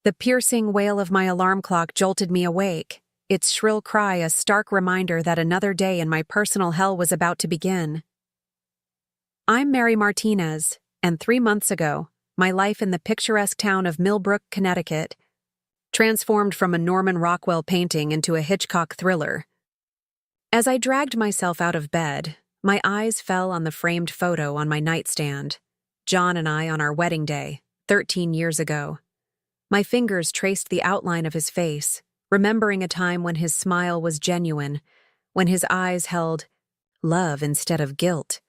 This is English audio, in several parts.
The piercing wail of my alarm clock jolted me awake, its shrill cry a stark reminder that another day in my personal hell was about to begin. I'm Mary Martinez, and 3 months ago, my life in the picturesque town of Millbrook, Connecticut, transformed from a Norman Rockwell painting into a Hitchcock thriller. As I dragged myself out of bed, my eyes fell on the framed photo on my nightstand, John and I on our wedding day, 13 years ago. My fingers traced the outline of his face, remembering a time when his smile was genuine, when his eyes held love instead of guilt.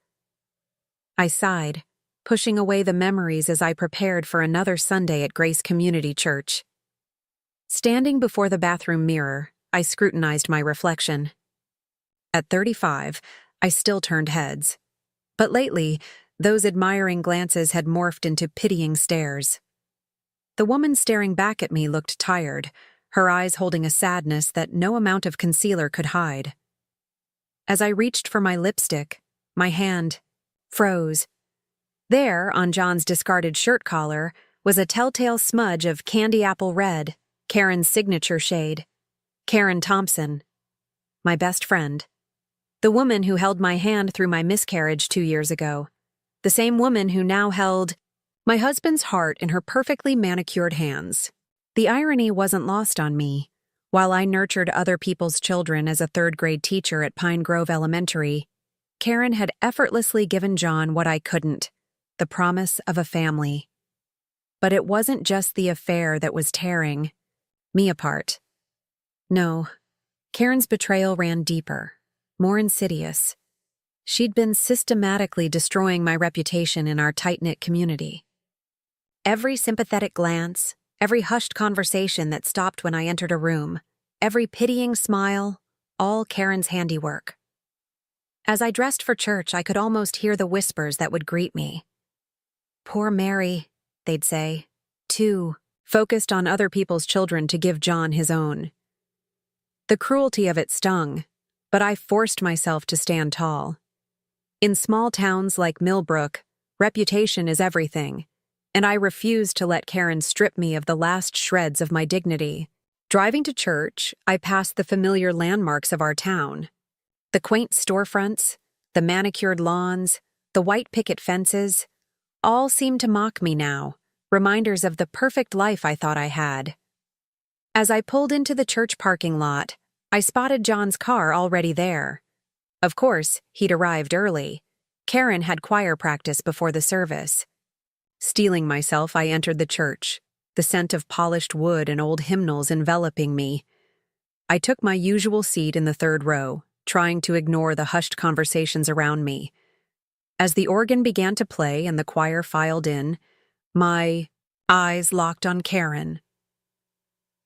I sighed, pushing away the memories as I prepared for another Sunday at Grace Community Church. Standing before the bathroom mirror, I scrutinized my reflection. At 35, I still turned heads. But lately, those admiring glances had morphed into pitying stares. The woman staring back at me looked tired, her eyes holding a sadness that no amount of concealer could hide. As I reached for my lipstick, my hand froze. There, on John's discarded shirt collar, was a telltale smudge of candy apple red, Karen's signature shade. Karen Thompson, my best friend. The woman who held my hand through my miscarriage 2 years ago. The same woman who now held my husband's heart in her perfectly manicured hands. The irony wasn't lost on me. While I nurtured other people's children as a third-grade teacher at Pine Grove Elementary, Karen had effortlessly given John what I couldn't, the promise of a family. But it wasn't just the affair that was tearing me apart. No, Karen's betrayal ran deeper, more insidious. She'd been systematically destroying my reputation in our tight-knit community. Every sympathetic glance, every hushed conversation that stopped when I entered a room, every pitying smile, all Karen's handiwork. As I dressed for church, I could almost hear the whispers that would greet me. Poor Mary, they'd say, too focused on other people's children to give John his own. The cruelty of it stung, but I forced myself to stand tall. In small towns like Millbrook, reputation is everything, and I refused to let Karen strip me of the last shreds of my dignity. Driving to church, I passed the familiar landmarks of our town. The quaint storefronts, the manicured lawns, the white picket fences, all seemed to mock me now, reminders of the perfect life I thought I had. As I pulled into the church parking lot, I spotted John's car already there. Of course, he'd arrived early. Karen had choir practice before the service. Steeling myself, I entered the church, the scent of polished wood and old hymnals enveloping me. I took my usual seat in the third row, trying to ignore the hushed conversations around me. As the organ began to play and the choir filed in, my eyes locked on Karen.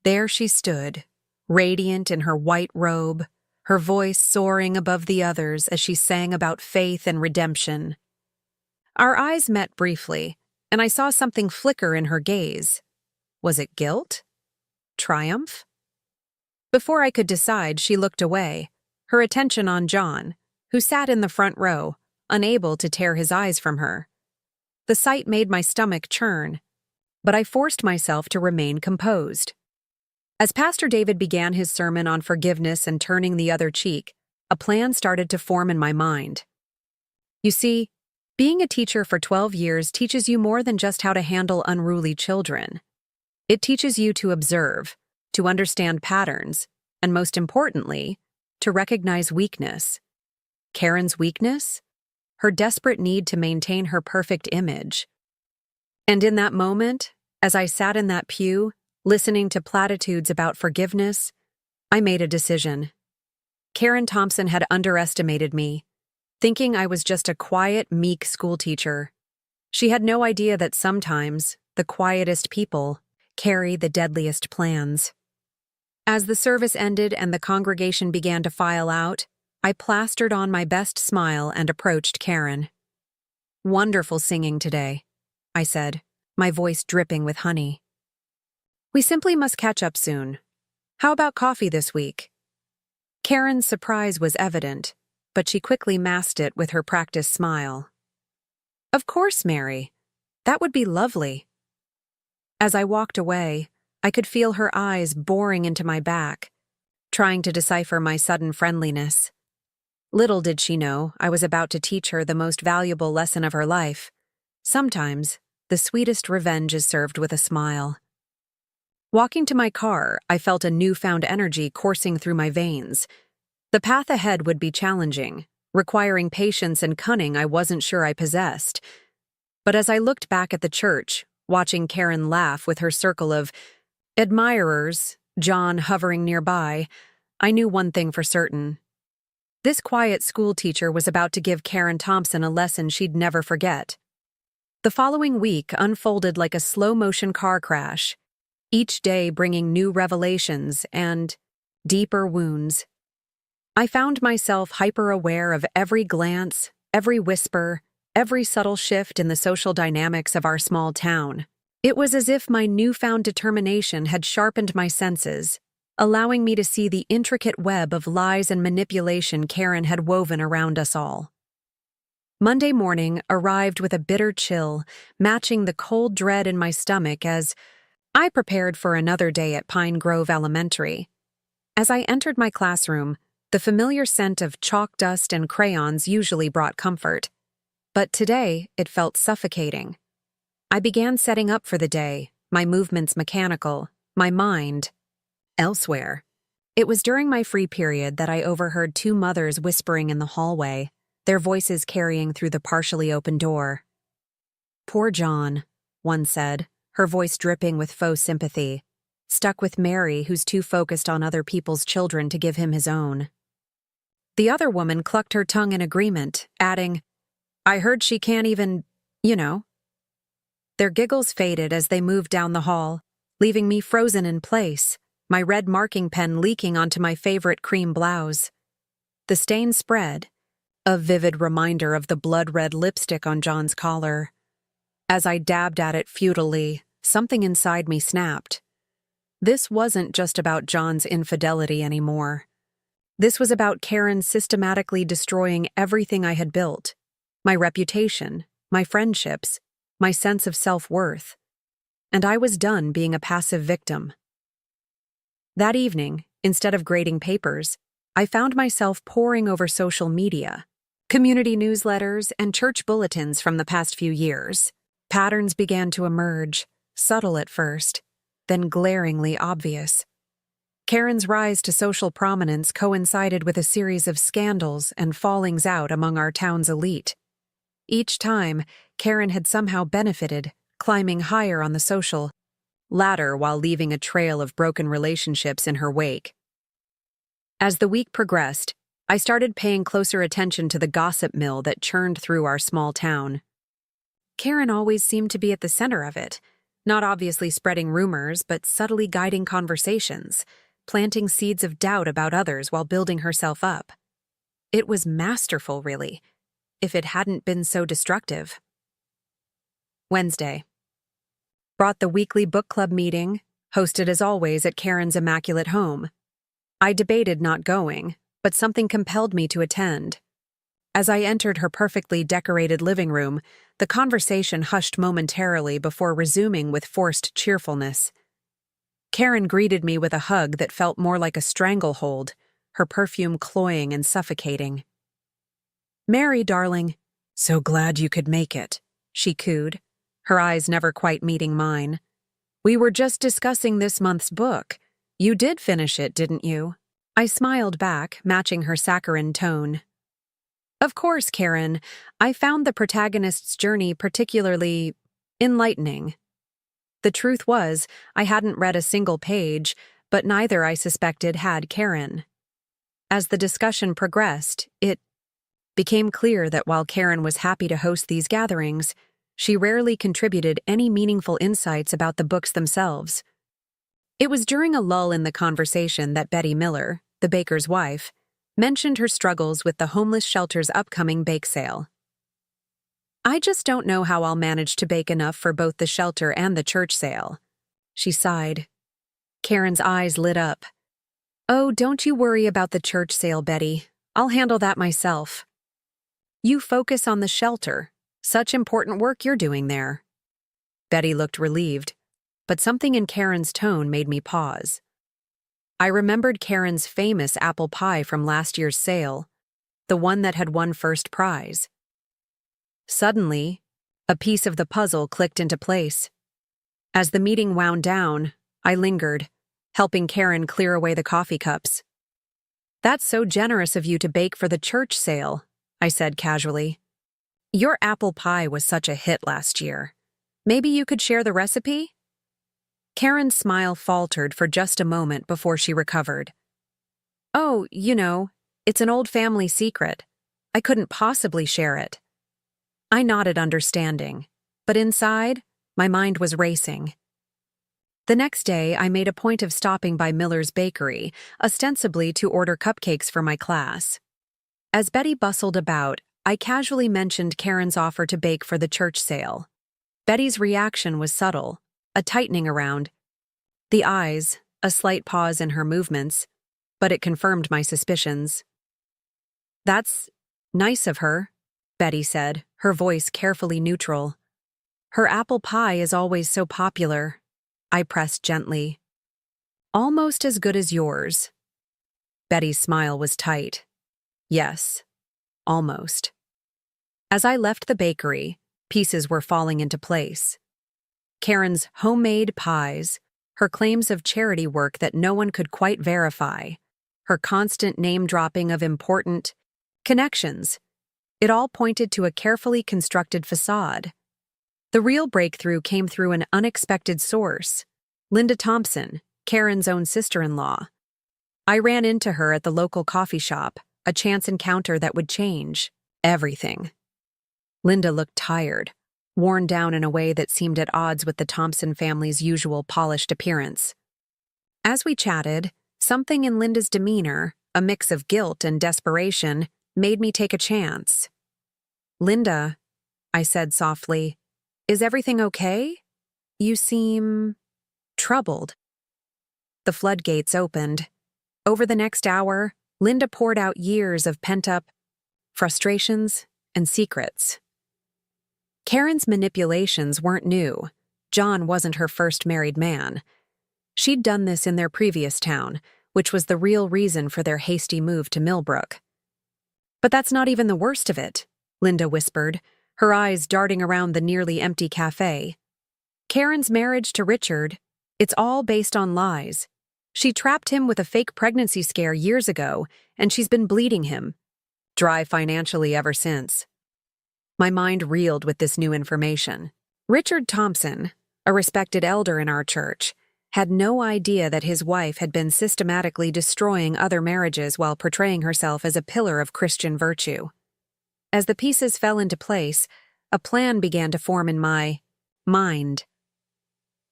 There she stood, radiant in her white robe, her voice soaring above the others as she sang about faith and redemption. Our eyes met briefly, and I saw something flicker in her gaze. Was it guilt? Triumph? Before I could decide, she looked away, her attention on John, who sat in the front row, unable to tear his eyes from her. The sight made my stomach churn, but I forced myself to remain composed. As Pastor David began his sermon on forgiveness and turning the other cheek, a plan started to form in my mind. You see, being a teacher for 12 years teaches you more than just how to handle unruly children. It teaches you to observe, to understand patterns, and most importantly, to recognize weakness. Karen's weakness? Her desperate need to maintain her perfect image. And in that moment, as I sat in that pew, listening to platitudes about forgiveness, I made a decision. Karen Thompson had underestimated me, thinking I was just a quiet, meek schoolteacher. She had no idea that sometimes the quietest people carry the deadliest plans. As the service ended and the congregation began to file out, I plastered on my best smile and approached Karen. "Wonderful singing today," I said, my voice dripping with honey. "We simply must catch up soon. How about coffee this week?" Karen's surprise was evident, but she quickly masked it with her practiced smile. "Of course, Mary. That would be lovely." As I walked away, I could feel her eyes boring into my back, trying to decipher my sudden friendliness. Little did she know I was about to teach her the most valuable lesson of her life. Sometimes, the sweetest revenge is served with a smile. Walking to my car, I felt a newfound energy coursing through my veins. The path ahead would be challenging, requiring patience and cunning I wasn't sure I possessed. But as I looked back at the church, watching Karen laugh with her circle of admirers, John hovering nearby, I knew one thing for certain. This quiet school teacher was about to give Karen Thompson a lesson she'd never forget. The following week unfolded like a slow-motion car crash, each day bringing new revelations and deeper wounds. I found myself hyper-aware of every glance, every whisper, every subtle shift in the social dynamics of our small town. It was as if my newfound determination had sharpened my senses, allowing me to see the intricate web of lies and manipulation Karen had woven around us all. Monday morning arrived with a bitter chill, matching the cold dread in my stomach as I prepared for another day at Pine Grove Elementary. As I entered my classroom, the familiar scent of chalk dust and crayons usually brought comfort. But today, it felt suffocating. I began setting up for the day, my movements mechanical, my mind elsewhere. It was during my free period that I overheard two mothers whispering in the hallway, their voices carrying through the partially open door. "Poor John," one said, her voice dripping with faux sympathy, "stuck with Mary, who's too focused on other people's children to give him his own." The other woman clucked her tongue in agreement, adding, "I heard she can't even, you know." Their giggles faded as they moved down the hall, leaving me frozen in place, my red marking pen leaking onto my favorite cream blouse. The stain spread, a vivid reminder of the blood-red lipstick on John's collar. As I dabbed at it futilely, something inside me snapped. This wasn't just about John's infidelity anymore. This was about Karen systematically destroying everything I had built: my reputation, my friendships, my sense of self-worth. And I was done being a passive victim. That evening, instead of grading papers, I found myself poring over social media, community newsletters, and church bulletins from the past few years. Patterns began to emerge, subtle at first, then glaringly obvious. Karen's rise to social prominence coincided with a series of scandals and fallings out among our town's elite. Each time, Karen had somehow benefited, climbing higher on the social ladder while leaving a trail of broken relationships in her wake. As the week progressed, I started paying closer attention to the gossip mill that churned through our small town. Karen always seemed to be at the center of it, not obviously spreading rumors, but subtly guiding conversations, planting seeds of doubt about others while building herself up. It was masterful, really, if it hadn't been so destructive. Wednesday. Brought the weekly book club meeting, hosted as always at Karen's immaculate home. I debated not going, but something compelled me to attend. As I entered her perfectly decorated living room, the conversation hushed momentarily before resuming with forced cheerfulness. Karen greeted me with a hug that felt more like a stranglehold, her perfume cloying and suffocating. "Mary, darling, so glad you could make it," she cooed, her eyes never quite meeting mine. "We were just discussing this month's book. You did finish it, didn't you?" I smiled back, matching her saccharine tone. "Of course, Karen. I found the protagonist's journey particularly enlightening." The truth was, I hadn't read a single page, but neither, I suspected, had Karen. As the discussion progressed, it became clear that while Karen was happy to host these gatherings, she rarely contributed any meaningful insights about the books themselves. It was during a lull in the conversation that Betty Miller, the baker's wife, mentioned her struggles with the homeless shelter's upcoming bake sale. "I just don't know how I'll manage to bake enough for both the shelter and the church sale," she sighed. Karen's eyes lit up. "Oh, don't you worry about the church sale, Betty. I'll handle that myself. You focus on the shelter. Such important work you're doing there." Betty looked relieved. but something in Karen's tone made me pause. I remembered Karen's famous apple pie from last year's sale, the one that had won first prize. Suddenly, a piece of the puzzle clicked into place. As the meeting wound down, I lingered, helping Karen clear away the coffee cups. "That's so generous of you to bake for the church sale," I said casually. "Your apple pie was such a hit last year. Maybe you could share the recipe?" Karen's smile faltered for just a moment before she recovered. "Oh, it's an old family secret. I couldn't possibly share it." I nodded understanding, but inside, my mind was racing. The next day, I made a point of stopping by Miller's Bakery, ostensibly to order cupcakes for my class. As Betty bustled about, I casually mentioned Karen's offer to bake for the church sale. Betty's reaction was subtle, a tightening around the eyes, a slight pause in her movements, but it confirmed my suspicions. "That's nice of her," Betty said, her voice carefully neutral. "Her apple pie is always so popular," I pressed gently. "Almost as good as yours." Betty's smile was tight. "Yes, almost." As I left the bakery, pieces were falling into place. Karen's homemade pies, her claims of charity work that no one could quite verify, her constant name-dropping of important connections. It all pointed to a carefully constructed facade. The real breakthrough came through an unexpected source: Linda Thompson, Karen's own sister-in-law. I ran into her at the local coffee shop, a chance encounter that would change everything. Linda looked tired, worn down in a way that seemed at odds with the Thompson family's usual polished appearance. As we chatted, something in Linda's demeanor, a mix of guilt and desperation, made me take a chance. "Linda," I said softly, "is everything okay? You seem troubled." The floodgates opened. Over the next hour, Linda poured out years of pent-up frustrations and secrets. Karen's manipulations weren't new. John wasn't her first married man. She'd done this in their previous town, which was the real reason for their hasty move to Millbrook. "But that's not even the worst of it," Linda whispered, her eyes darting around the nearly empty cafe. "Karen's marriage to Richard, it's all based on lies. She trapped him with a fake pregnancy scare years ago, and she's been bleeding him dry financially ever since." My mind reeled with this new information. Richard Thompson, a respected elder in our church, had no idea that his wife had been systematically destroying other marriages while portraying herself as a pillar of Christian virtue. As the pieces fell into place, a plan began to form in my mind.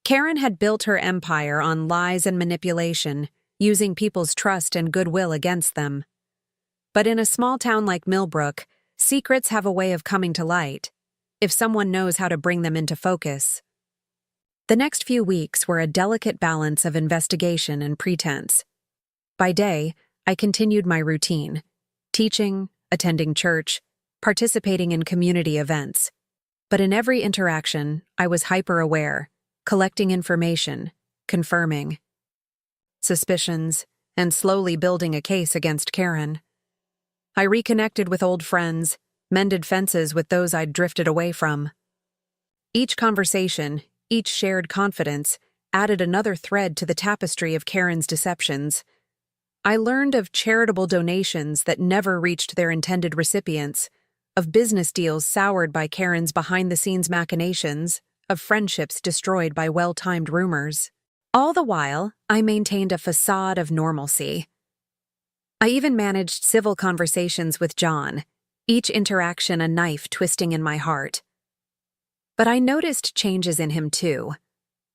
Karen had built her empire on lies and manipulation, using people's trust and goodwill against them. But in a small town like Millbrook, secrets have a way of coming to light, if someone knows how to bring them into focus. The next few weeks were a delicate balance of investigation and pretense. By day, I continued my routine: teaching, attending church, participating in community events. But in every interaction, I was hyper-aware, collecting information, confirming suspicions, and slowly building a case against Karen. I reconnected with old friends, mended fences with those I'd drifted away from. Each conversation, each shared confidence, added another thread to the tapestry of Karen's deceptions. I learned of charitable donations that never reached their intended recipients, of business deals soured by Karen's behind-the-scenes machinations, of friendships destroyed by well-timed rumors. All the while, I maintained a facade of normalcy. I even managed civil conversations with John, each interaction a knife twisting in my heart. But I noticed changes in him too,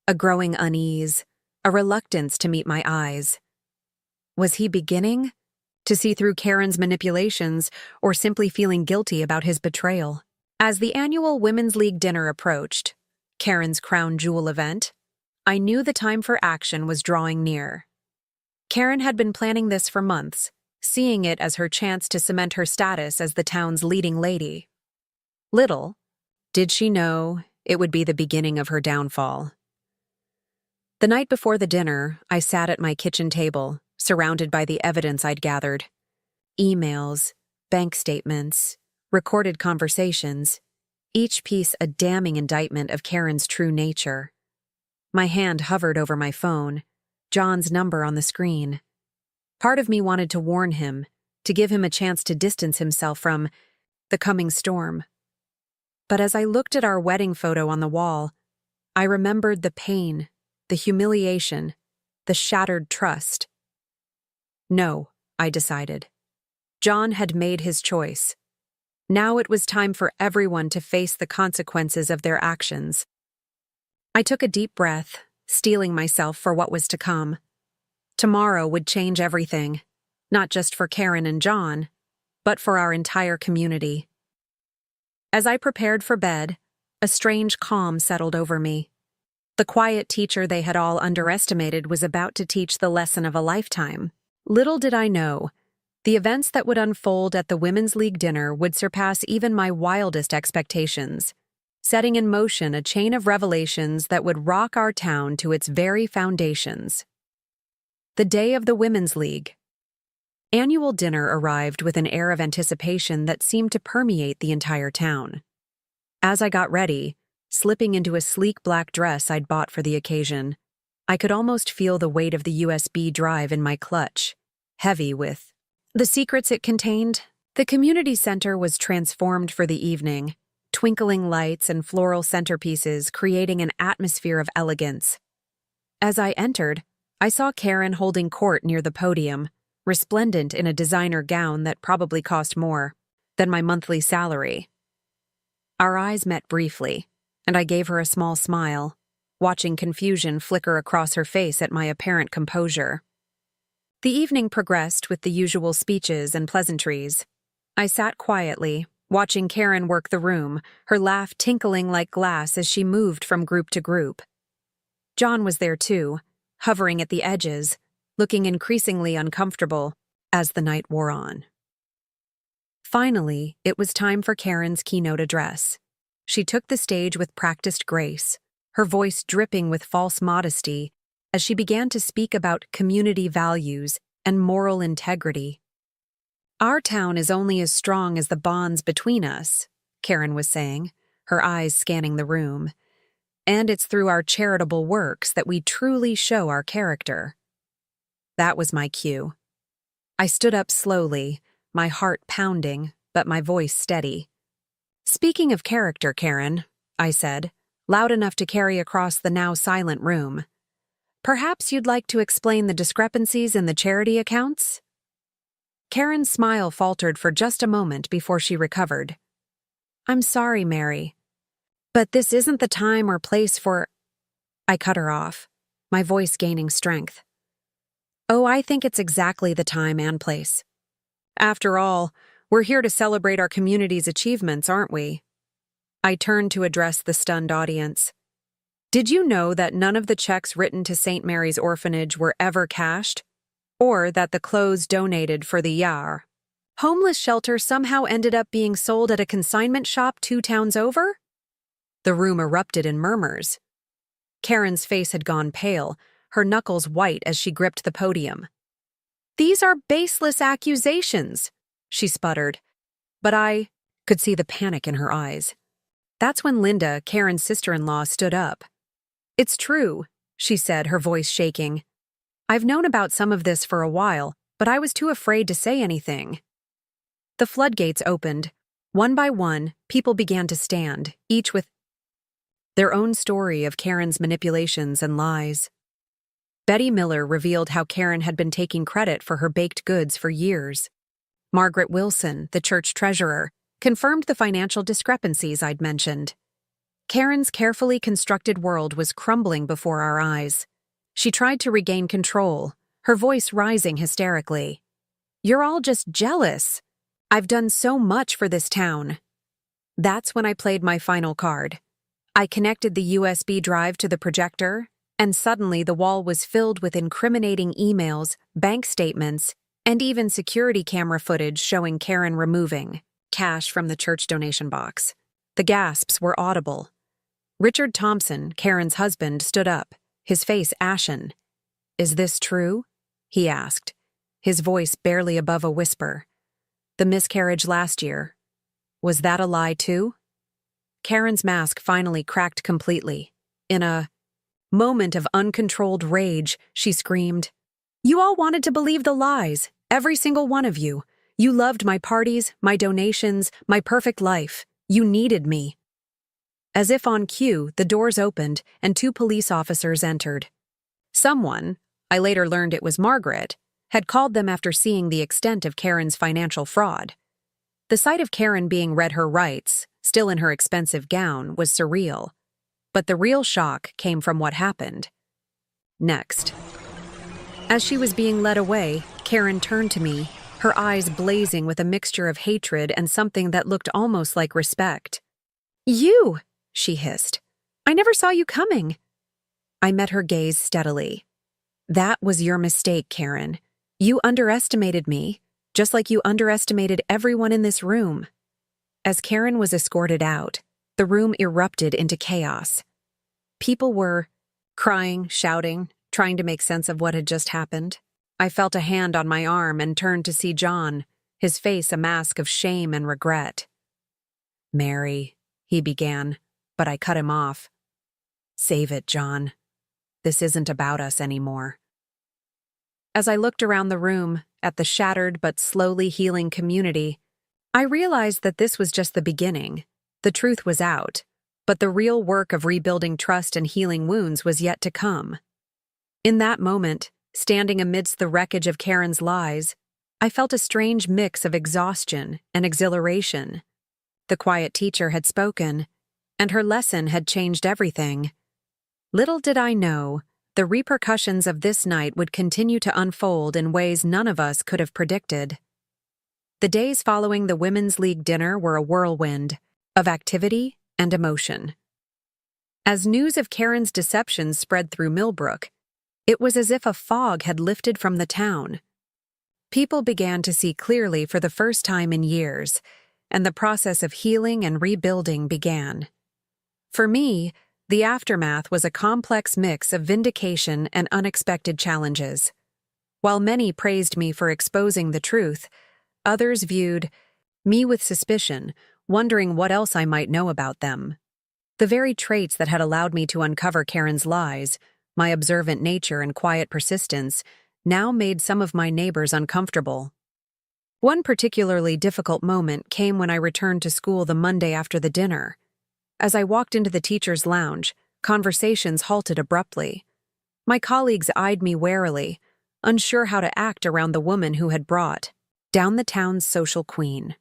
a growing unease, a reluctance to meet my eyes. Was he beginning to see through Karen's manipulations, or simply feeling guilty about his betrayal? As the annual Women's League dinner approached, Karen's crown jewel event, I knew the time for action was drawing near. Karen had been planning this for months, seeing it as her chance to cement her status as the town's leading lady. Little did she know it would be the beginning of her downfall. The night before the dinner, I sat at my kitchen table, surrounded by the evidence I'd gathered. Emails, bank statements, recorded conversations, each piece a damning indictment of Karen's true nature. My hand hovered over my phone, John's number on the screen. Part of me wanted to warn him, to give him a chance to distance himself from the coming storm. But as I looked at our wedding photo on the wall, I remembered the pain, the humiliation, the shattered trust. No, I decided. John had made his choice. Now it was time for everyone to face the consequences of their actions. I took a deep breath, steeling myself for what was to come. Tomorrow would change everything, not just for Karen and John, but for our entire community. As I prepared for bed, a strange calm settled over me. The quiet teacher they had all underestimated was about to teach the lesson of a lifetime. Little did I know, the events that would unfold at the Women's League dinner would surpass even my wildest expectations, setting in motion a chain of revelations that would rock our town to its very foundations. The day of the Women's League. Annual dinner arrived with an air of anticipation that seemed to permeate the entire town. As I got ready, slipping into a sleek black dress I'd bought for the occasion, I could almost feel the weight of the USB drive in my clutch, heavy with the secrets it contained. The community center was transformed for the evening, twinkling lights and floral centerpieces creating an atmosphere of elegance. As I entered, I saw Karen holding court near the podium, resplendent in a designer gown that probably cost more than my monthly salary. Our eyes met briefly, and I gave her a small smile, watching confusion flicker across her face at my apparent composure. The evening progressed with the usual speeches and pleasantries. I sat quietly, watching Karen work the room, her laugh tinkling like glass as she moved from group to group. John was there too, hovering at the edges, looking increasingly uncomfortable as the night wore on. Finally, it was time for Karen's keynote address. She took the stage with practiced grace, her voice dripping with false modesty as she began to speak about community values and moral integrity. Our town is only as strong as the bonds between us, Karen was saying, her eyes scanning the room. And it's through our charitable works that we truly show our character. That was my cue. I stood up slowly, my heart pounding, but my voice steady. Speaking of character, Karen, I said, loud enough to carry across the now silent room. Perhaps you'd like to explain the discrepancies in the charity accounts? Karen's smile faltered for just a moment before she recovered. I'm sorry, Mary, but this isn't the time or place for... I cut her off, my voice gaining strength. Oh, I think it's exactly the time and place. After all, we're here to celebrate our community's achievements, aren't we? I turned to address the stunned audience. Did you know that none of the checks written to St. Mary's Orphanage were ever cashed? Or that the clothes donated for the Yar homeless shelter somehow ended up being sold at a consignment shop 2 towns over? The room erupted in murmurs. Karen's face had gone pale, her knuckles white as she gripped the podium. These are baseless accusations, she sputtered, but I could see the panic in her eyes. That's when Linda, Karen's sister-in-law, stood up. It's true, she said, her voice shaking. I've known about some of this for a while, but I was too afraid to say anything. The floodgates opened. One by one, people began to stand, each with their own story of Karen's manipulations and lies. Betty Miller revealed how Karen had been taking credit for her baked goods for years. Margaret Wilson, the church treasurer, confirmed the financial discrepancies I'd mentioned. Karen's carefully constructed world was crumbling before our eyes. She tried to regain control, her voice rising hysterically. You're all just jealous. I've done so much for this town. That's when I played my final card. I connected the USB drive to the projector, and suddenly the wall was filled with incriminating emails, bank statements, and even security camera footage showing Karen removing cash from the church donation box. The gasps were audible. Richard Thompson, Karen's husband, stood up, his face ashen. "Is this true?" he asked, his voice barely above a whisper. "The miscarriage last year, was that a lie too?" Karen's mask finally cracked completely. In a moment of uncontrolled rage, she screamed, "You all wanted to believe the lies, every single one of you. You loved my parties, my donations, my perfect life. You needed me." As if on cue, the doors opened and 2 police officers entered. Someone, I later learned it was Margaret, had called them after seeing the extent of Karen's financial fraud. The sight of Karen being read her rights, still in her expensive gown, was surreal. But the real shock came from what happened next. As she was being led away, Karen turned to me, her eyes blazing with a mixture of hatred and something that looked almost like respect. "You!" she hissed. "I never saw you coming." I met her gaze steadily. "That was your mistake, Karen. You underestimated me, just like you underestimated everyone in this room." As Karen was escorted out, the room erupted into chaos. People were crying, shouting, trying to make sense of what had just happened. I felt a hand on my arm and turned to see John, his face a mask of shame and regret. "Mary," he began, but I cut him off. "Save it, John. This isn't about us anymore." As I looked around the room, at the shattered but slowly healing community, I realized that this was just the beginning. The truth was out, but the real work of rebuilding trust and healing wounds was yet to come. In that moment, standing amidst the wreckage of Karen's lies, I felt a strange mix of exhaustion and exhilaration. The quiet teacher had spoken, and her lesson had changed everything. Little did I know, the repercussions of this night would continue to unfold in ways none of us could have predicted. The days following the Women's League dinner were a whirlwind of activity and emotion. As news of Karen's deceptions spread through Millbrook, it was as if a fog had lifted from the town. People began to see clearly for the first time in years, and the process of healing and rebuilding began. For me, the aftermath was a complex mix of vindication and unexpected challenges. While many praised me for exposing the truth, others viewed me with suspicion, wondering what else I might know about them. The very traits that had allowed me to uncover Karen's lies, my observant nature and quiet persistence, now made some of my neighbors uncomfortable. One particularly difficult moment came when I returned to school the Monday after the dinner. As I walked into the teacher's lounge, conversations halted abruptly. My colleagues eyed me warily, unsure how to act around the woman who had brought down the town's social queen.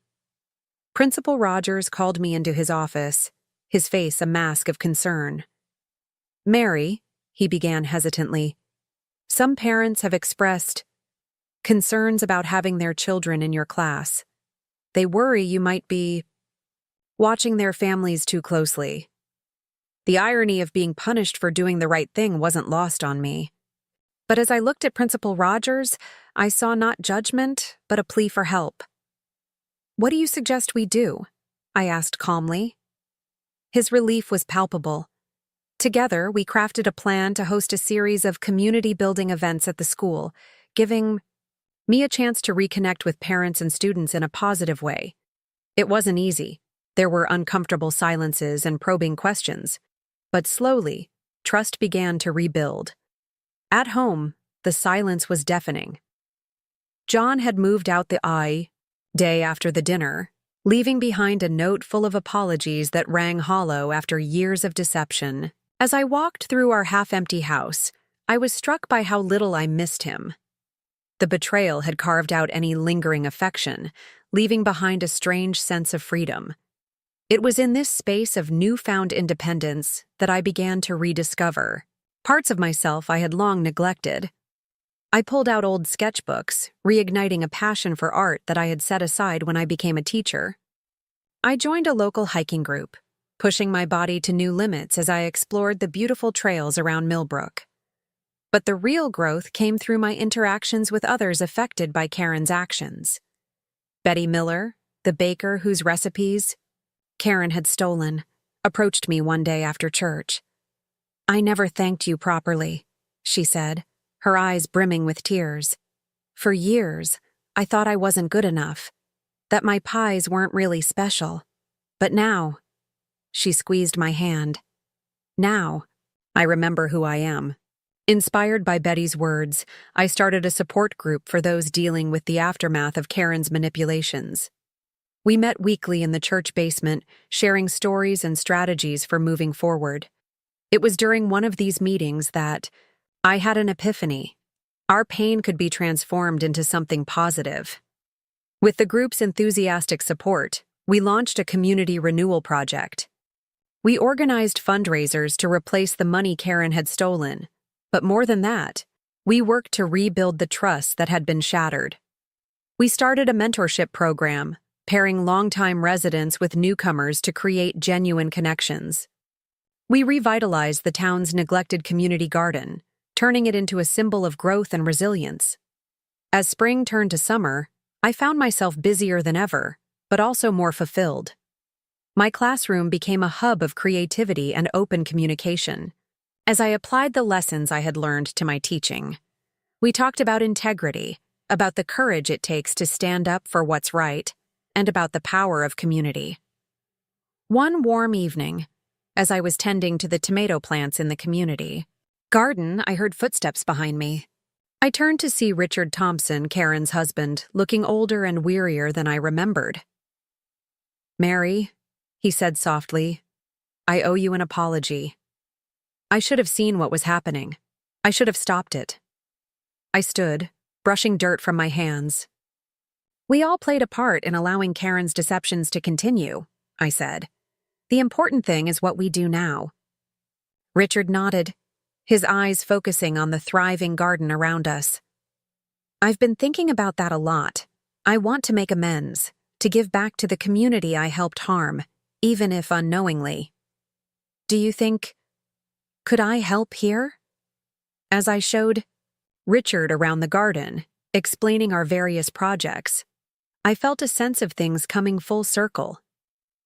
Principal Rogers called me into his office, his face a mask of concern. "Mary," he began hesitantly, "some parents have expressed concerns about having their children in your class. They worry you might be watching their families too closely." The irony of being punished for doing the right thing wasn't lost on me. But as I looked at Principal Rogers, I saw not judgment, but a plea for help. "What do you suggest we do?" I asked calmly. His relief was palpable. Together, we crafted a plan to host a series of community-building events at the school, giving me a chance to reconnect with parents and students in a positive way. It wasn't easy. There were uncomfortable silences and probing questions. But slowly, trust began to rebuild. At home, the silence was deafening. John had moved out the day after the dinner, leaving behind a note full of apologies that rang hollow after years of deception. As I walked through our half-empty house, I was struck by how little I missed him. The betrayal had carved out any lingering affection, leaving behind a strange sense of freedom. It was in this space of newfound independence that I began to rediscover parts of myself I had long neglected. I pulled out old sketchbooks, reigniting a passion for art that I had set aside when I became a teacher. I joined a local hiking group, pushing my body to new limits as I explored the beautiful trails around Millbrook. But the real growth came through my interactions with others affected by Karen's actions. Betty Miller, the baker whose recipes Karen had stolen, approached me one day after church. "I never thanked you properly," she said, her eyes brimming with tears. "For years, I thought I wasn't good enough, that my pies weren't really special. But now," she squeezed my hand, "now, I remember who I am." Inspired by Betty's words, I started a support group for those dealing with the aftermath of Karen's manipulations. We met weekly in the church basement, sharing stories and strategies for moving forward. It was during one of these meetings that I had an epiphany. Our pain could be transformed into something positive. With the group's enthusiastic support, we launched a community renewal project. We organized fundraisers to replace the money Karen had stolen, but more than that, we worked to rebuild the trust that had been shattered. We started a mentorship program, pairing longtime residents with newcomers to create genuine connections. We revitalized the town's neglected community garden, turning it into a symbol of growth and resilience. As spring turned to summer, I found myself busier than ever, but also more fulfilled. My classroom became a hub of creativity and open communication. As I applied the lessons I had learned to my teaching, we talked about integrity, about the courage it takes to stand up for what's right, and about the power of community. One warm evening, as I was tending to the tomato plants in the community garden, I heard footsteps behind me. I turned to see Richard Thompson, Karen's husband, looking older and wearier than I remembered. "Mary," he said softly, "I owe you an apology. I should have seen what was happening. I should have stopped it." I stood, brushing dirt from my hands. "We all played a part in allowing Karen's deceptions to continue," I said. "The important thing is what we do now." Richard nodded, his eyes focusing on the thriving garden around us. "I've been thinking about that a lot. I want to make amends, to give back to the community I helped harm, even if unknowingly. Do you think, could I help here?" As I showed Richard around the garden, explaining our various projects, I felt a sense of things coming full circle.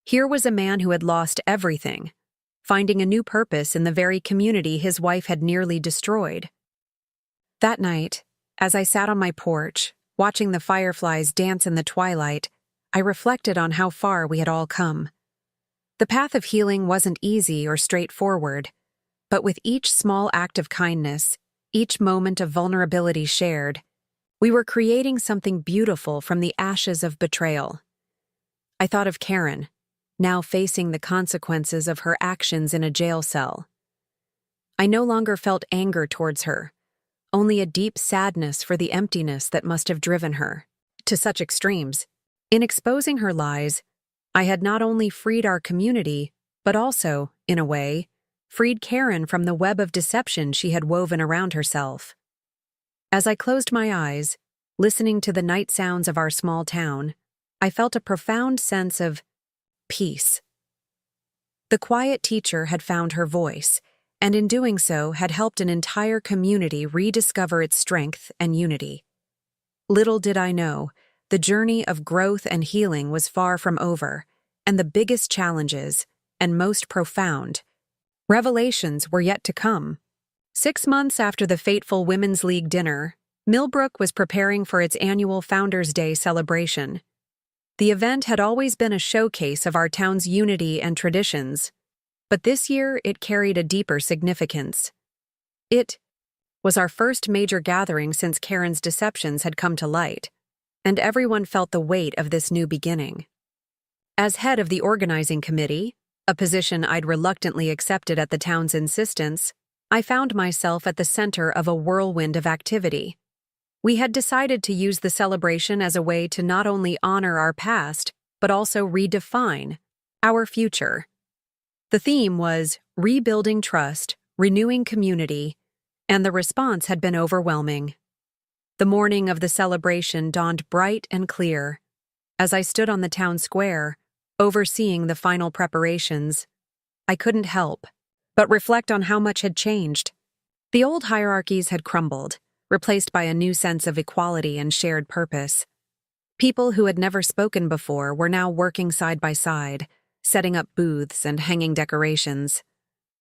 Here was a man who had lost everything, finding a new purpose in the very community his wife had nearly destroyed. That night, as I sat on my porch, watching the fireflies dance in the twilight, I reflected on how far we had all come. The path of healing wasn't easy or straightforward, but with each small act of kindness, each moment of vulnerability shared, we were creating something beautiful from the ashes of betrayal. I thought of Karen, now facing the consequences of her actions in a jail cell. I no longer felt anger towards her, only a deep sadness for the emptiness that must have driven her to such extremes. In exposing her lies, I had not only freed our community, but also, in a way, freed Karen from the web of deception she had woven around herself. As I closed my eyes, listening to the night sounds of our small town, I felt a profound sense of peace. The quiet teacher had found her voice, and in doing so had helped an entire community rediscover its strength and unity. Little did I know, the journey of growth and healing was far from over, and the biggest challenges, and most profound, revelations were yet to come. 6 months after the fateful Women's League dinner, Millbrook was preparing for its annual Founders' Day celebration. The event had always been a showcase of our town's unity and traditions, but this year it carried a deeper significance. It was our first major gathering since Karen's deceptions had come to light, and everyone felt the weight of this new beginning. As head of the organizing committee, a position I'd reluctantly accepted at the town's insistence, I found myself at the center of a whirlwind of activity. We had decided to use the celebration as a way to not only honor our past, but also redefine our future. The theme was rebuilding trust, renewing community, and the response had been overwhelming. The morning of the celebration dawned bright and clear. As I stood on the town square, overseeing the final preparations, I couldn't help but reflect on how much had changed. The old hierarchies had crumbled, replaced by a new sense of equality and shared purpose. People who had never spoken before were now working side by side, setting up booths and hanging decorations.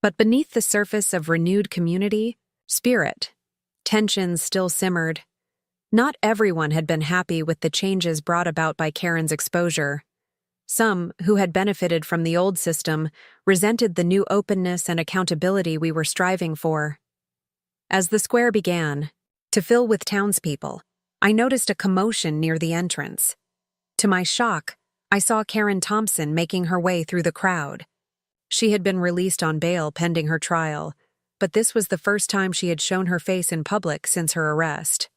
But beneath the surface of renewed community, spirit, tensions still simmered. Not everyone had been happy with the changes brought about by Karen's exposure. Some, who had benefited from the old system, resented the new openness and accountability we were striving for. As the square began to fill with townspeople, I noticed a commotion near the entrance. To my shock, I saw Karen Thompson making her way through the crowd. She had been released on bail pending her trial, but this was the first time she had shown her face in public since her arrest.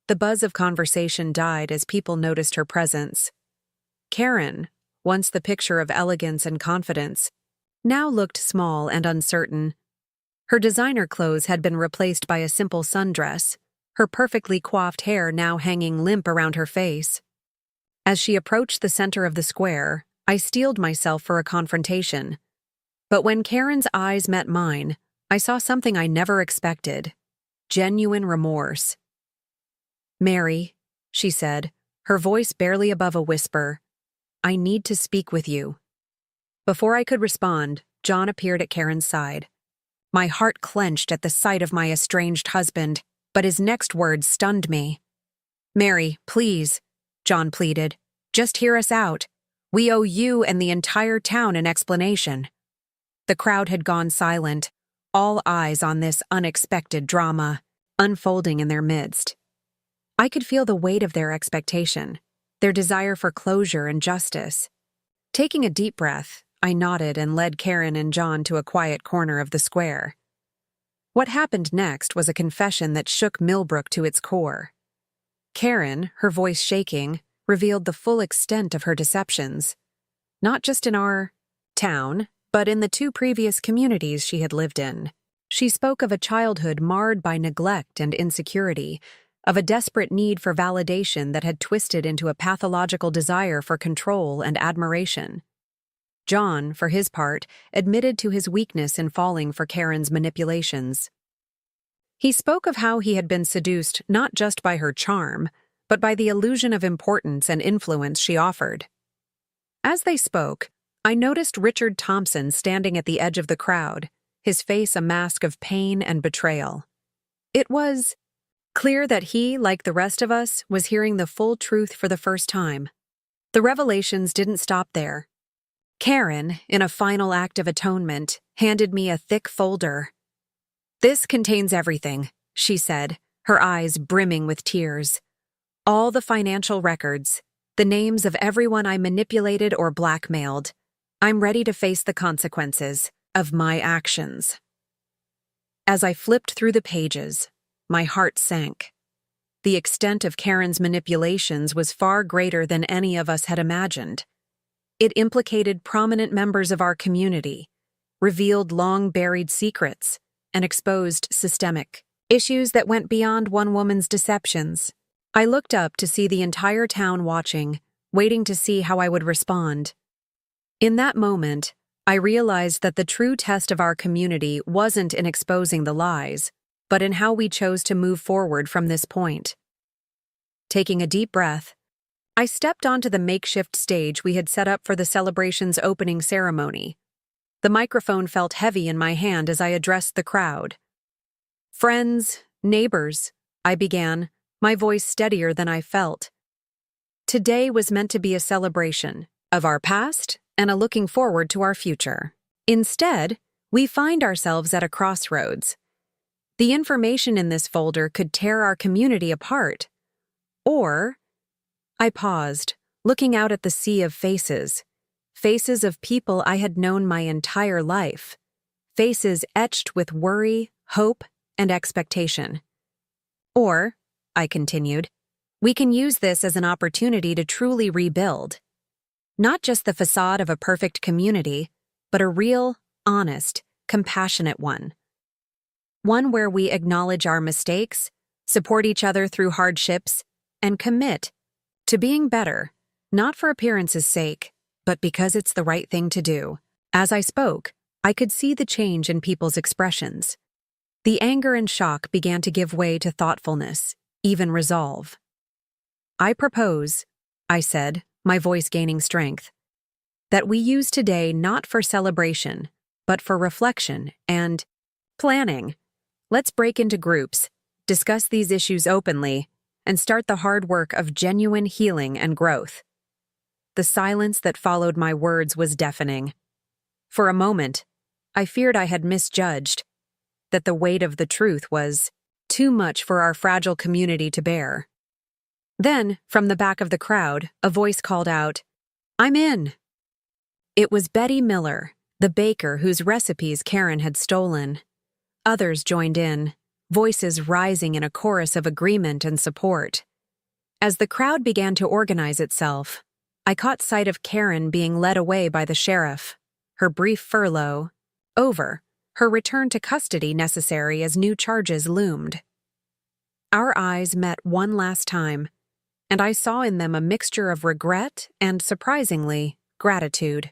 The buzz of conversation died as people noticed her presence. Karen, once the picture of elegance and confidence, now looked small and uncertain. Her designer clothes had been replaced by a simple sundress, her perfectly coiffed hair now hanging limp around her face. As she approached the center of the square, I steeled myself for a confrontation. But when Karen's eyes met mine, I saw something I never expected: genuine remorse. "Mary," she said, her voice barely above a whisper, "I need to speak with you." Before I could respond, John appeared at Karen's side. My heart clenched at the sight of my estranged husband, but his next words stunned me. "Mary, please," John pleaded, "just hear us out. We owe you and the entire town an explanation." The crowd had gone silent, all eyes on this unexpected drama unfolding in their midst. I could feel the weight of their expectation, their desire for closure and justice. Taking a deep breath, I nodded and led Karen and John to a quiet corner of the square. What happened next was a confession that shook Millbrook to its core. Karen, her voice shaking, revealed the full extent of her deceptions, not just in our town, but in the 2 previous communities she had lived in. She spoke of a childhood marred by neglect and insecurity, of a desperate need for validation that had twisted into a pathological desire for control and admiration. John, for his part, admitted to his weakness in falling for Karen's manipulations. He spoke of how he had been seduced not just by her charm, but by the illusion of importance and influence she offered. As they spoke, I noticed Richard Thompson standing at the edge of the crowd, his face a mask of pain and betrayal. It was clear that he, like the rest of us, was hearing the full truth for the first time. The revelations didn't stop there. Karen, in a final act of atonement, handed me a thick folder. "This contains everything," she said, her eyes brimming with tears. "All the financial records, the names of everyone I manipulated or blackmailed. I'm ready to face the consequences of my actions." As I flipped through the pages, my heart sank. The extent of Karen's manipulations was far greater than any of us had imagined. It implicated prominent members of our community, revealed long-buried secrets, and exposed systemic issues that went beyond one woman's deceptions. I looked up to see the entire town watching, waiting to see how I would respond. In that moment, I realized that the true test of our community wasn't in exposing the lies, but in how we chose to move forward from this point. Taking a deep breath, I stepped onto the makeshift stage we had set up for the celebration's opening ceremony. The microphone felt heavy in my hand as I addressed the crowd. "Friends, neighbors," I began, my voice steadier than I felt. Today was meant to be a celebration of our past and a looking forward to our future. Instead, we find ourselves at a crossroads. The information in this folder could tear our community apart. Or, I paused, looking out at the sea of faces. Faces of people I had known my entire life. Faces etched with worry, hope, and expectation. Or, I continued, we can use this as an opportunity to truly rebuild. Not just the facade of a perfect community, but a real, honest, compassionate one. One where we acknowledge our mistakes, support each other through hardships, and commit to being better, not for appearance's sake, but because it's the right thing to do. As I spoke, I could see the change in people's expressions. The anger and shock began to give way to thoughtfulness, even resolve. "I propose," I said, my voice gaining strength, "that we use today not for celebration, but for reflection and planning. Let's break into groups, discuss these issues openly, and start the hard work of genuine healing and growth. The silence that followed my words was deafening. For a moment, I feared I had misjudged, that the weight of the truth was too much for our fragile community to bear. Then, from the back of the crowd, a voice called out, "I'm in!" It was Betty Miller, the baker whose recipes Karen had stolen. Others joined in, voices rising in a chorus of agreement and support. As the crowd began to organize itself, I caught sight of Karen being led away by the sheriff, her brief furlough over, her return to custody necessary as new charges loomed. Our eyes met one last time, and I saw in them a mixture of regret and, surprisingly, gratitude.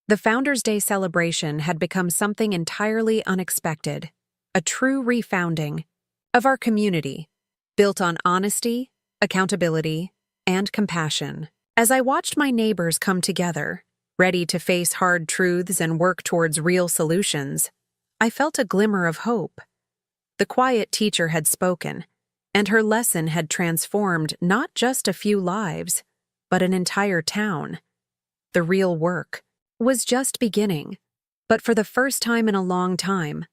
The Founders' Day celebration had become something entirely unexpected, a true refounding of our community, built on honesty, accountability, and compassion. As I watched my neighbors come together, ready to face hard truths and work towards real solutions, I felt a glimmer of hope. The quiet teacher had spoken, and her lesson had transformed not just a few lives, but an entire town. The real work was just beginning, but for the first time in a long time,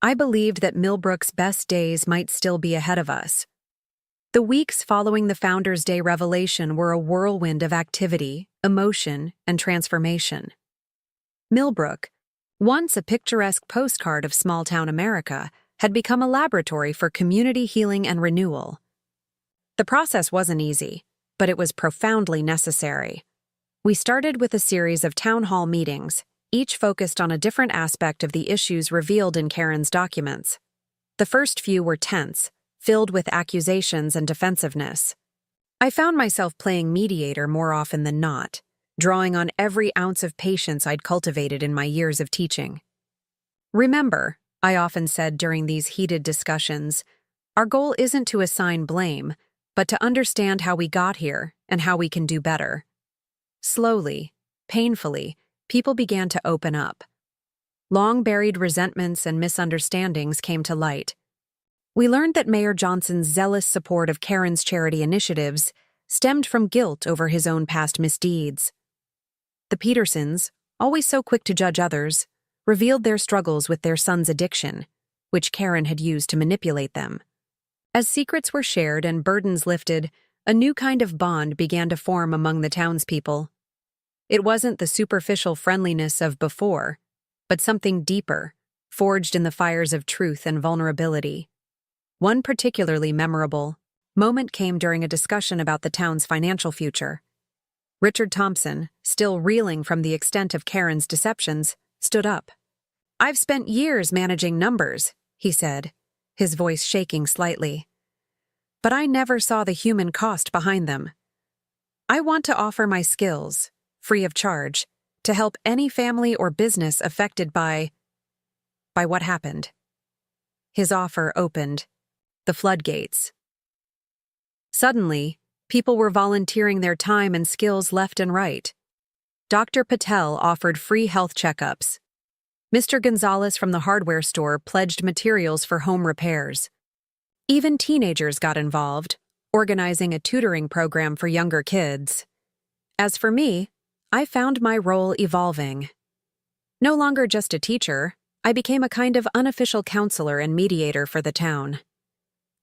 I believed that Millbrook's best days might still be ahead of us. The weeks following the Founders' Day revelation were a whirlwind of activity, emotion, and transformation. Millbrook, once a picturesque postcard of small-town America, had become a laboratory for community healing and renewal. The process wasn't easy, but it was profoundly necessary. We started with a series of town hall meetings, each focused on a different aspect of the issues revealed in Karen's documents. The first few were tense, filled with accusations and defensiveness. I found myself playing mediator more often than not, drawing on every ounce of patience I'd cultivated in my years of teaching. "Remember," I often said during these heated discussions, "our goal isn't to assign blame, but to understand how we got here and how we can do better." Slowly, painfully, people began to open up. Long-buried resentments and misunderstandings came to light. We learned that Mayor Johnson's zealous support of Karen's charity initiatives stemmed from guilt over his own past misdeeds. The Petersons, always so quick to judge others, revealed their struggles with their son's addiction, which Karen had used to manipulate them. As secrets were shared and burdens lifted, a new kind of bond began to form among the townspeople. It wasn't the superficial friendliness of before, but something deeper, forged in the fires of truth and vulnerability. One particularly memorable moment came during a discussion about the town's financial future. Richard Thompson, still reeling from the extent of Karen's deceptions, stood up. "I've spent years managing numbers," he said, his voice shaking slightly. "But I never saw the human cost behind them. I want to offer my skills, free of charge, to help any family or business affected by what happened." His offer opened the floodgates. Suddenly, people were volunteering their time and skills left and right. Dr. Patel offered free health checkups. Mr. Gonzalez from the hardware store pledged materials for home repairs. Even teenagers got involved, organizing a tutoring program for younger kids. As for me, I found my role evolving. No longer just a teacher, I became a kind of unofficial counselor and mediator for the town.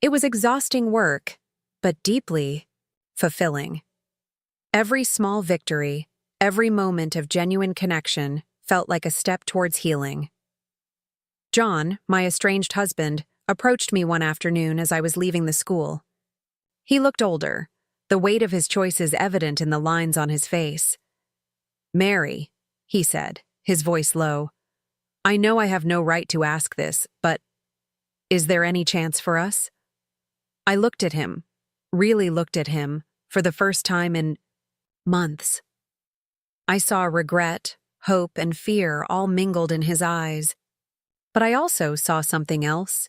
It was exhausting work, but deeply fulfilling. Every small victory, every moment of genuine connection felt like a step towards healing. John, my estranged husband, approached me one afternoon as I was leaving the school. He looked older, the weight of his choices evident in the lines on his face. "Mary," he said, his voice low, "I know I have no right to ask this, but is there any chance for us?" I looked at him, really looked at him, for the first time in months. I saw regret, hope, and fear all mingled in his eyes. But I also saw something else,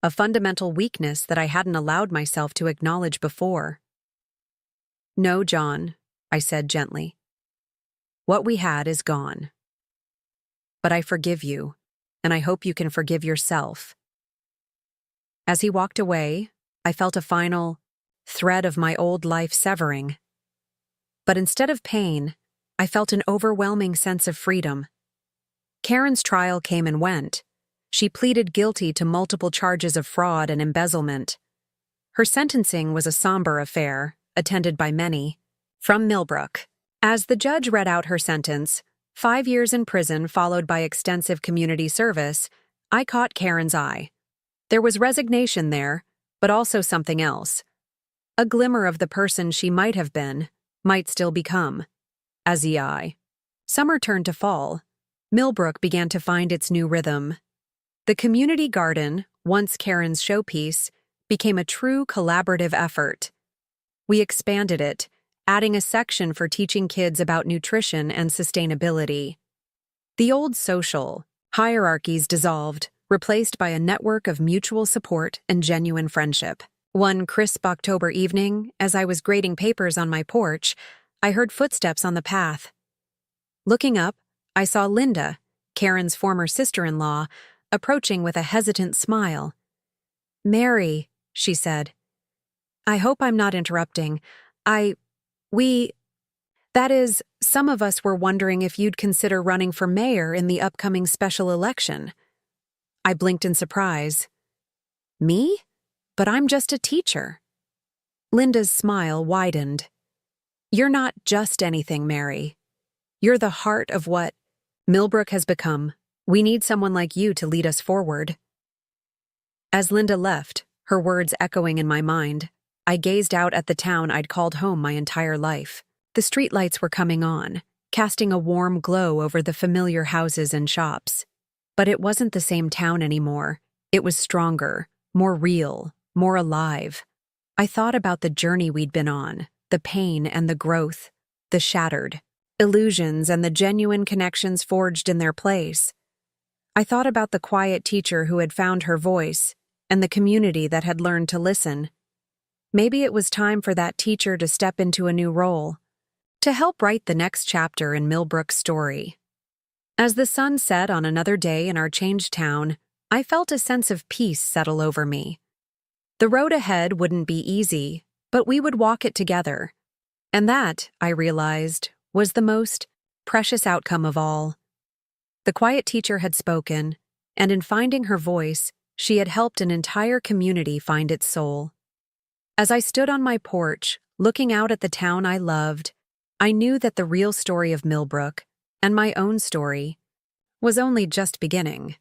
a fundamental weakness that I hadn't allowed myself to acknowledge before. "No, John," I said gently. "What we had is gone." but I forgive you, and I hope you can forgive yourself." As he walked away, I felt a final thread of my old life severing. But instead of pain, I felt an overwhelming sense of freedom. Karen's trial came and went. She pleaded guilty to multiple charges of fraud and embezzlement. Her sentencing was a somber affair, attended by many. From Millbrook. As the judge read out her sentence, 5 years in prison followed by extensive community service, I caught Karen's eye. There was resignation there, but also something else. A glimmer of the person she might have been, might still become. As the eye. Summer turned to fall. Millbrook began to find its new rhythm. The community garden, once Karen's showpiece, became a true collaborative effort. We expanded it, adding a section for teaching kids about nutrition and sustainability. The old social hierarchies dissolved, replaced by a network of mutual support and genuine friendship. One crisp October evening, as I was grading papers on my porch, I heard footsteps on the path. Looking up, I saw Linda, Karen's former sister-in-law, approaching with a hesitant smile. "Mary," she said. "I hope I'm not interrupting. That is, some of us were wondering if you'd consider running for mayor in the upcoming special election." I blinked in surprise. "Me? But I'm just a teacher." Linda's smile widened. "You're not just anything, Mary. You're the heart of what Millbrook has become. We need someone like you to lead us forward." As Linda left, her words echoing in my mind, I gazed out at the town I'd called home my entire life. The streetlights were coming on, casting a warm glow over the familiar houses and shops. But it wasn't the same town anymore. It was stronger, more real, more alive. I thought about the journey we'd been on, the pain and the growth, the shattered illusions and the genuine connections forged in their place. I thought about the quiet teacher who had found her voice and the community that had learned to listen. Maybe it was time for that teacher to step into a new role, to help write the next chapter in Millbrook's story. As the sun set on another day in our changed town, I felt a sense of peace settle over me. The road ahead wouldn't be easy, but we would walk it together. And that, I realized, was the most precious outcome of all. The quiet teacher had spoken, and in finding her voice, she had helped an entire community find its soul. As I stood on my porch, looking out at the town I loved, I knew that the real story of Millbrook, and my own story, was only just beginning.